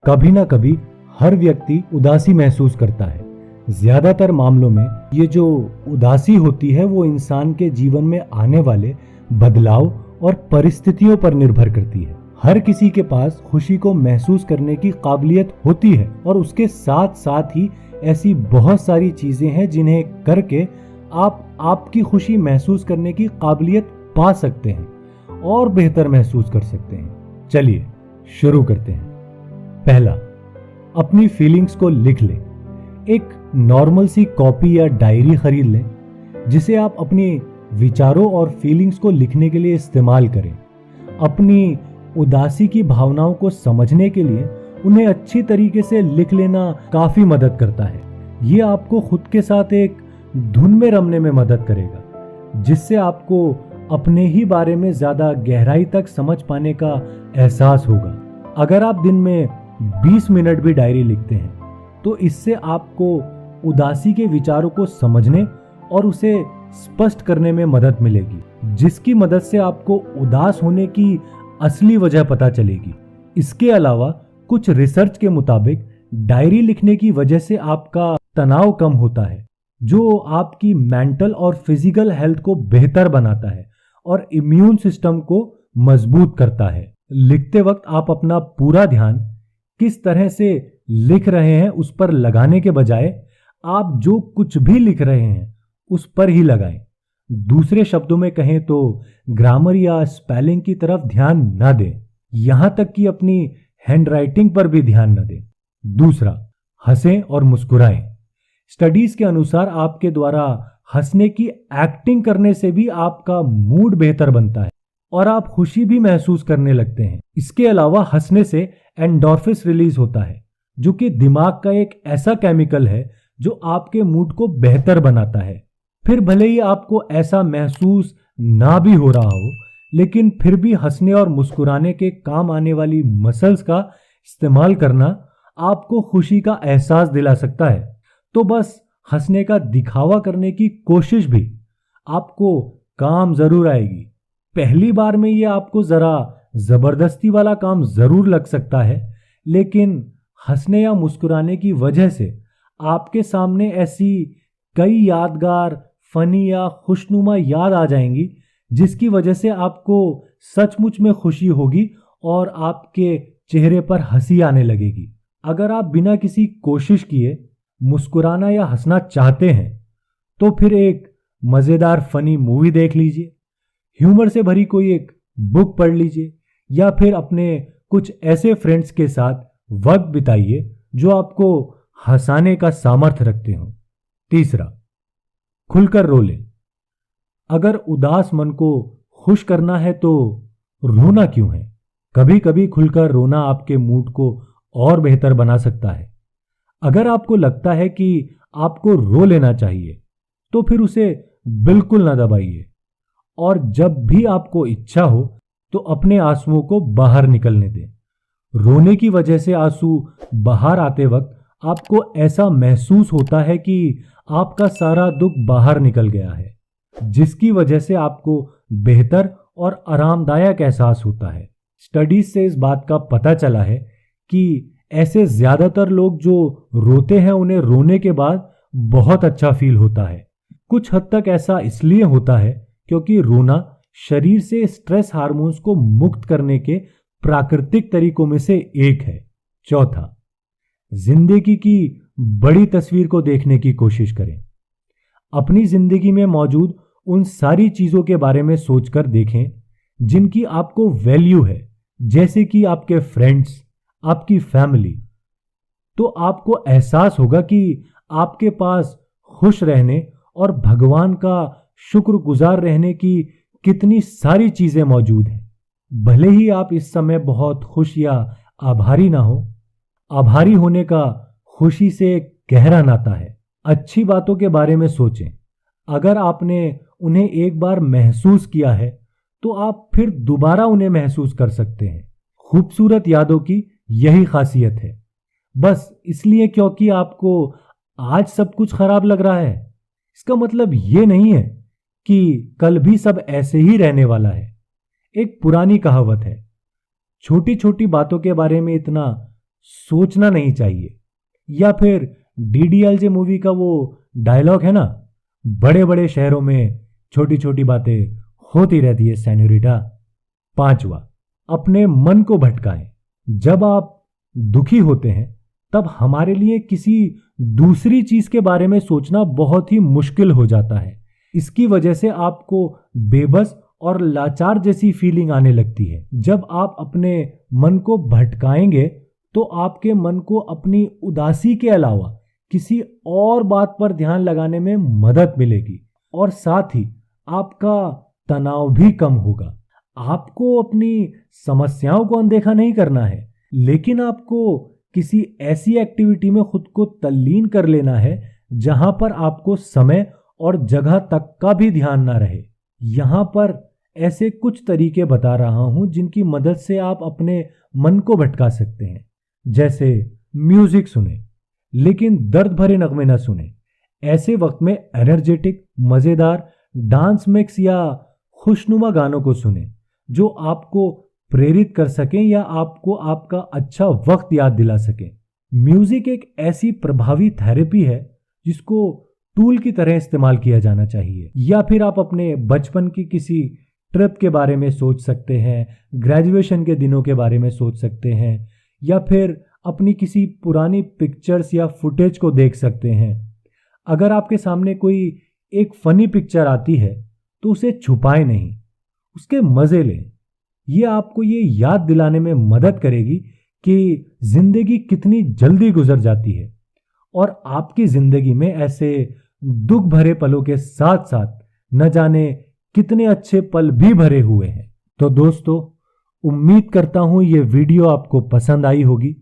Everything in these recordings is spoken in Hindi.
कभी ना कभी हर व्यक्ति उदासी महसूस करता है। ज्यादातर मामलों में ये जो उदासी होती है वो इंसान के जीवन में आने वाले बदलाव और परिस्थितियों पर निर्भर करती है। हर किसी के पास खुशी को महसूस करने की काबिलियत होती है और उसके साथ साथ ही ऐसी बहुत सारी चीजें हैं जिन्हें करके आप आपकी खुशी महसूस करने की काबिलियत पा सकते हैं और बेहतर महसूस कर सकते हैं। चलिए शुरू करते हैं। पहला, अपनी फीलिंग्स को लिख लें। एक नॉर्मल सी कॉपी या डायरी खरीद लें जिसे आप अपने विचारों और फीलिंग्स को लिखने के लिए इस्तेमाल करें। अपनी उदासी की भावनाओं को समझने के लिए उन्हें अच्छी तरीके से लिख लेना काफी मदद करता है। ये आपको खुद के साथ एक धुन में रमने में मदद करेगा, जिससे आपको अपने ही बारे में ज्यादा गहराई तक समझ पाने का एहसास होगा। अगर आप दिन में 20 मिनट भी डायरी लिखते हैं तो इससे आपको उदासी के विचारों को समझने और उसे स्पष्ट करने में मदद मिलेगी, जिसकी मदद से आपको उदास होने की असली वजह पता चलेगी। इसके अलावा कुछ रिसर्च के मुताबिक डायरी लिखने की वजह से आपका तनाव कम होता है, जो आपकी मेंटल और फिजिकल हेल्थ को बेहतर बनाता है और इम्यून सिस्टम को मजबूत करता है। लिखते वक्त आप अपना पूरा ध्यान किस तरह से लिख रहे हैं उस पर लगाने के बजाय आप जो कुछ भी लिख रहे हैं उस पर ही लगाएं। दूसरे शब्दों में कहें तो ग्रामर या स्पेलिंग की तरफ ध्यान न दें, यहां तक कि अपनी हैंडराइटिंग पर भी ध्यान न दें। दूसरा, हंसें और मुस्कुराएं। स्टडीज के अनुसार आपके द्वारा हंसने की एक्टिंग करने से भी आपका मूड बेहतर बनता है और आप खुशी भी महसूस करने लगते हैं। इसके अलावा हंसने से एंडोर्फिन रिलीज होता है, जो कि दिमाग का एक ऐसा केमिकल है जो आपके मूड को बेहतर बनाता है। फिर भले ही आपको ऐसा महसूस ना भी हो रहा हो, लेकिन फिर भी हंसने और मुस्कुराने के काम आने वाली मसल्स का इस्तेमाल करना आपको खुशी का एहसास दिला सकता है। तो बस हंसने का दिखावा करने की कोशिश भी आपको काम जरूर आएगी। पहली बार में ये आपको जरा जबरदस्ती वाला काम जरूर लग सकता है, लेकिन हंसने या मुस्कुराने की वजह से आपके सामने ऐसी कई यादगार, फनी या खुशनुमा याद आ जाएंगी, जिसकी वजह से आपको सचमुच में खुशी होगी और आपके चेहरे पर हंसी आने लगेगी। अगर आप बिना किसी कोशिश किए मुस्कुराना या हंसना चाहते हैं तो फिर एक मजेदार फनी मूवी देख लीजिए, ह्यूमर से भरी कोई एक बुक पढ़ लीजिए या फिर अपने कुछ ऐसे फ्रेंड्स के साथ वक्त बिताइए जो आपको हंसाने का सामर्थ्य रखते हो। तीसरा, खुलकर रो लें। अगर उदास मन को खुश करना है तो रोना क्यों है? कभी कभी खुलकर रोना आपके मूड को और बेहतर बना सकता है। अगर आपको लगता है कि आपको रो लेना चाहिए तो फिर उसे बिल्कुल ना दबाइए और जब भी आपको इच्छा हो तो अपने आंसुओं को बाहर निकलने दें। रोने की वजह से आंसू बाहर आते वक्त आपको ऐसा महसूस होता है कि आपका सारा दुख बाहर निकल गया है, जिसकी वजह से आपको बेहतर और आरामदायक एहसास होता है। स्टडीज से इस बात का पता चला है कि ऐसे ज्यादातर लोग जो रोते हैं उन्हें रोने के बाद बहुत अच्छा फील होता है। कुछ हद तक ऐसा इसलिए होता है क्योंकि रोना शरीर से स्ट्रेस हार्मोन्स को मुक्त करने के प्राकृतिक तरीकों में से एक है। चौथा, जिंदगी की बड़ी तस्वीर को देखने की कोशिश करें। अपनी जिंदगी में मौजूद उन सारी चीजों के बारे में सोचकर देखें जिनकी आपको वैल्यू है, जैसे कि आपके फ्रेंड्स, आपकी फैमिली। तो आपको एहसास होगा कि आपके पास खुश रहने और भगवान का शुक्रगुजार रहने की कितनी सारी चीजें मौजूद हैं। भले ही आप इस समय बहुत खुश या आभारी ना हो, आभारी होने का खुशी से एक गहरा नाता है। अच्छी बातों के बारे में सोचें। अगर आपने उन्हें एक बार महसूस किया है तो आप फिर दोबारा उन्हें महसूस कर सकते हैं। खूबसूरत यादों की यही खासियत है। बस इसलिए क्योंकि आपको आज सब कुछ खराब लग रहा है, इसका मतलब ये नहीं है कि कल भी सब ऐसे ही रहने वाला है। एक पुरानी कहावत है, छोटी छोटी बातों के बारे में इतना सोचना नहीं चाहिए। या फिर डीडीएलजे मूवी का वो डायलॉग है ना, बड़े बड़े शहरों में छोटी छोटी बातें होती रहती है सेन्योरिटा। पांचवा, अपने मन को भटकाएं। जब आप दुखी होते हैं तब हमारे लिए किसी दूसरी चीज के बारे में सोचना बहुत ही मुश्किल हो जाता है। इसकी वजह से आपको बेबस और लाचार जैसी फीलिंग आने लगती है। जब आप अपने मन को भटकाएंगे तो आपके मन को अपनी उदासी के अलावा किसी और बात पर ध्यान लगाने में मदद मिलेगी और साथ ही आपका तनाव भी कम होगा। आपको अपनी समस्याओं को अनदेखा नहीं करना है, लेकिन आपको किसी ऐसी एक्टिविटी में खुद को तल्लीन कर लेना है जहां पर आपको समय और जगह तक का भी ध्यान ना रहे। यहां पर ऐसे कुछ तरीके बता रहा हूं जिनकी मदद से आप अपने मन को भटका सकते हैं। जैसे म्यूजिक सुने, लेकिन दर्द भरे नगमे ना सुने। ऐसे वक्त में एनर्जेटिक, मजेदार डांस मिक्स या खुशनुमा गानों को सुने जो आपको प्रेरित कर सकें या आपको आपका अच्छा वक्त याद दिला सकें। म्यूजिक एक ऐसी प्रभावी थेरेपी है जिसको टूल की तरह इस्तेमाल किया जाना चाहिए। या फिर आप अपने बचपन की किसी ट्रिप के बारे में सोच सकते हैं, ग्रेजुएशन के दिनों के बारे में सोच सकते हैं, या फिर अपनी किसी पुरानी पिक्चर्स या फुटेज को देख सकते हैं। अगर आपके सामने कोई एक फनी पिक्चर आती है तो उसे छुपाएं नहीं, उसके मजे लें। ये आपको ये याद दिलाने में मदद करेगी कि जिंदगी कितनी जल्दी गुजर जाती है और आपकी जिंदगी में ऐसे दुख भरे पलों के साथ साथ न जाने कितने अच्छे पल भी भरे हुए हैं। तो दोस्तों, उम्मीद करता हूं ये वीडियो आपको पसंद आई होगी।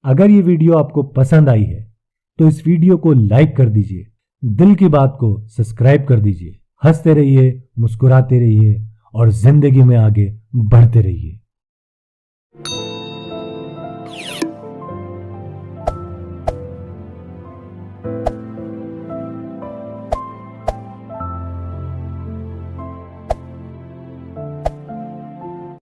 अगर ये वीडियो आपको पसंद आई है तो इस वीडियो को लाइक कर दीजिए, दिल की बात को सब्सक्राइब कर दीजिए। हंसते रहिए, मुस्कुराते रहिए और जिंदगी में आगे बढ़ते रहिए।